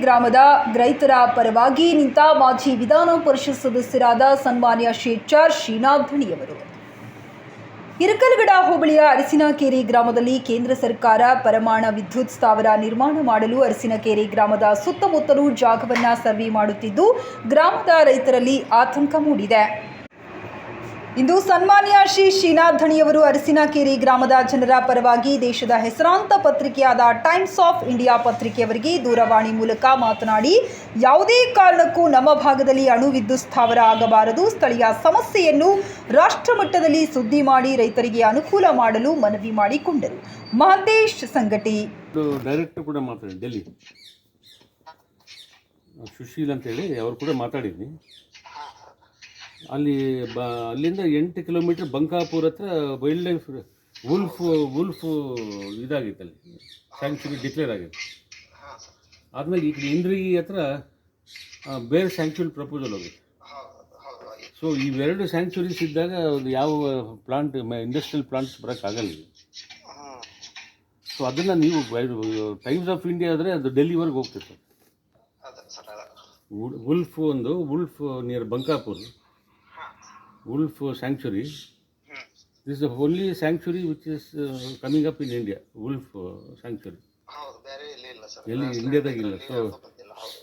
ಗ್ರಾಮದ ರೈತರ ಪರವಾಗಿ ನಿಂತ ಮಾಜಿ ವಿಧಾನ ಪರಿಷತ್ ಸದಸ್ಯರಾದ ಸನ್ಮಾನ್ಯ ಶೇಟ್ಚಾರ್ ಶ್ರೀನಾಥ್ ಧಣಿಯವರು ಹಿರಕಲಗಡ ಹೋಬಳಿಯ ಅರಸಿನಕೆರೆ ಗ್ರಾಮದಲ್ಲಿ ಕೇಂದ್ರ ಸರ್ಕಾರ ಪರಮಾಣು ವಿದ್ಯುತ್ ಸ್ಥಾವರ ನಿರ್ಮಾಣ ಮಾಡಲು ಅರಸಿನಕೆರೆ ಗ್ರಾಮದ ಸುತ್ತಮುತ್ತಲೂ ಜಾಗವನ್ನು ಸರ್ವೆ ಮಾಡುತ್ತಿದ್ದು ಗ್ರಾಮದ ರೈತರಲ್ಲಿ ಆತಂಕ ಮೂಡಿದೆ. ಇಂದು ಸನ್ಮಾನ್ಯ ಶ್ರೀ ಶ್ರೀನಾಥ್ ಧಣಿಯವರು ಅರಸಿನಕೆರೆ ಗ್ರಾಮದ ಜನರ ಪರವಾಗಿ ದೇಶದ ಹೆಸರಾಂತ ಪತ್ರಿಕೆಯಾದ ಟೈಮ್ಸ್ ಆಫ್ ಇಂಡಿಯಾ ಪತ್ರಿಕೆಯವರಿಗೆ ದೂರವಾಣಿ ಮೂಲಕ ಮಾತನಾಡಿ, ಯಾವುದೇ ಕಾರಣಕ್ಕೂ ನಮ್ಮ ಭಾಗದಲ್ಲಿ ಅಣು ವಿದ್ಯುತ್ ಸ್ಥಾವರ ಆಗಬಾರದು, ಸ್ಥಳೀಯ ಸಮಸ್ಯೆಯನ್ನು ರಾಷ್ಟ್ರಮಟ್ಟದಲ್ಲಿ ಸುದ್ದಿ ಮಾಡಿ ರೈತರಿಗೆ ಅನುಕೂಲ ಮಾಡಲು ಮನವಿ ಮಾಡಿಕೊಂಡರು. ಮಹಂತೇಶ್ ಸಂಗಟಿ ಡೈರೆಕ್ಟರ್ ಕೂಡ ಮಾತಾಡಿ, ಡೆಲ್ಲಿ ಸುಶೀಲ್ ಅಂತೇಳಿ ಅವರು ಕೂಡ ಮಾತಾಡಿದ್ವಿ. ಅಲ್ಲಿಂದ 8 ಕಿಲೋಮೀಟರ್ ಬಂಕಾಪುರ ಹತ್ರ ವೈಲ್ಡ್ ಲೈಫ್ ವುಲ್ಫ್ ಇದಾಗಿತ್ತು, ಅಲ್ಲಿ ಸ್ಯಾಂಕ್ಚುರಿ ಡಿಕ್ಲೇರ್ ಆಗಿತ್ತು. ಆದಮೇಲೆ ಈಗ ಇಂದ್ರಗಿ ಹತ್ರ ಬೇರೆ ಸ್ಯಾಂಕ್ಚುರಿ ಪ್ರಪೋಸಲ್ ಹೋಗಿತ್ತು. ಸೊ ಇವೆರಡು ಸ್ಯಾಂಕ್ಚುರೀಸ್ ಇದ್ದಾಗ ಯಾವ ಪ್ಲಾಂಟ್ ಇಂಡಸ್ಟ್ರಿಯಲ್ ಪ್ಲಾಂಟ್ಸ್ ಬರೋಕ್ಕಾಗಲ್ಲ. ಸೊ ಅದನ್ನು ನೀವು ಟೈಮ್ಸ್ ಆಫ್ ಇಂಡಿಯಾ ಆದರೆ ಅದು ಡೆಲ್ಲಿವರೆಗೆ ಹೋಗ್ತಿತ್ತು. Wolf near Bankapur, Wolf Sanctuary. This is the only sanctuary which is coming up in India. Wolf Sanctuary. ಎಲ್ಲಿ ಇಂಡಿಯಾದಾಗಿಲ್ಲ.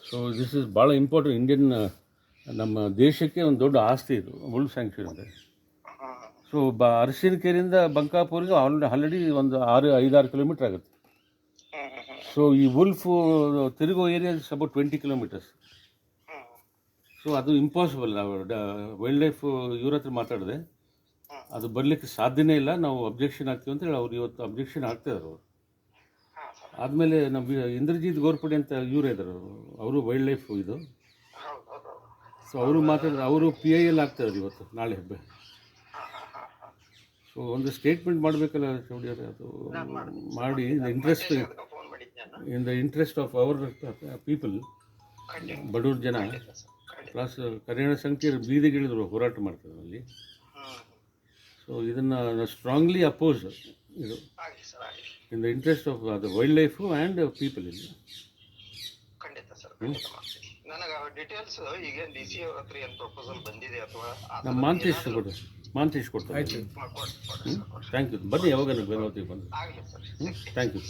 ಸೊ ದಿಸ್ ಇಸ್ ಭಾಳ ಇಂಪಾರ್ಟೆಂಟ್. ಇಂಡಿಯನ್ ನಮ್ಮ ದೇಶಕ್ಕೆ ಒಂದು ದೊಡ್ಡ ಆಸ್ತಿ ಇದು ವುಲ್ಫ್ ಸ್ಯಾಂಕ್ಚುರಿ ಅಂತ. ಸೊ ಅರಸಿನಕೆರೆಯಿಂದ ಬಂಕಾಪುರ್ಗೆ ಆಲ್ರೆಡಿ ಒಂದು 5-6 ಕಿಲೋಮೀಟರ್ ಆಗುತ್ತೆ. ಸೊ ಈ ವುಲ್ಫ್ ತಿರುಗೋ area is about 20 kilometres. So ಅದು ಇಂಪಾಸಿಬಲ್. ನಾವು ವೈಲ್ಡ್ ಲೈಫ್ ಇವ್ರ ಹತ್ರ ಮಾತಾಡಿದೆ, ಅದು ಬರಲಿಕ್ಕೆ ಸಾಧ್ಯನೇ ಇಲ್ಲ, ನಾವು ಅಬ್ಜೆಕ್ಷನ್ ಹಾಕ್ತೀವಿ ಅಂತೇಳಿ ಅವ್ರು ಇವತ್ತು ಅಬ್ಜೆಕ್ಷನ್ ಹಾಕ್ತಿದ್ದಾರೆ. ಅವರು ಆದಮೇಲೆ ನಮ್ಮ ಇಂದ್ರಜಿತ್ ಗೋರ್ಪಡೆ ಅಂತ ಇವರು ಇದ್ದಾರೆ, ಅವರು ವೈಲ್ಡ್ ಲೈಫ್ ಇದು. ಸೊ ಅವರು ಮಾತಾಡಿದ್ರೆ ಅವರು PIL ಆಗ್ತಿದ್ದಾರೆ ಇವತ್ತು ನಾಳೆ ಹಬ್ಬ. ಸೊ ಒಂದು ಸ್ಟೇಟ್ಮೆಂಟ್ ಮಾಡಬೇಕಲ್ಲ ಚೌಡಿಯವ್ರೆ, ಅದು ಮಾಡಿ ಇನ್ the interest of our people, ಬಡವ್ರ ಜನ. ಪ್ಲಸ್ ಕಲ್ಯಾಣ ಸಂಖ್ಯೆ ಬೀದಿಗಿಳಿದ್ರು ಹೋರಾಟ ಮಾಡ್ತಾರೆ ಅಲ್ಲಿ. ಸೊ ಇದನ್ನು ಸ್ಟ್ರಾಂಗ್ಲಿ ಅಪೋಸ್, ಇದು in the interest of the wildlife and people. ಇಲ್ಲಿ ನಮ್ಮ ಮಾಂತೇಶ್ ಕೊಡ್ತಾರೆ. Thank you. ಬನ್ನಿ ಯಾವಾಗ ಬಂದು. Thank you.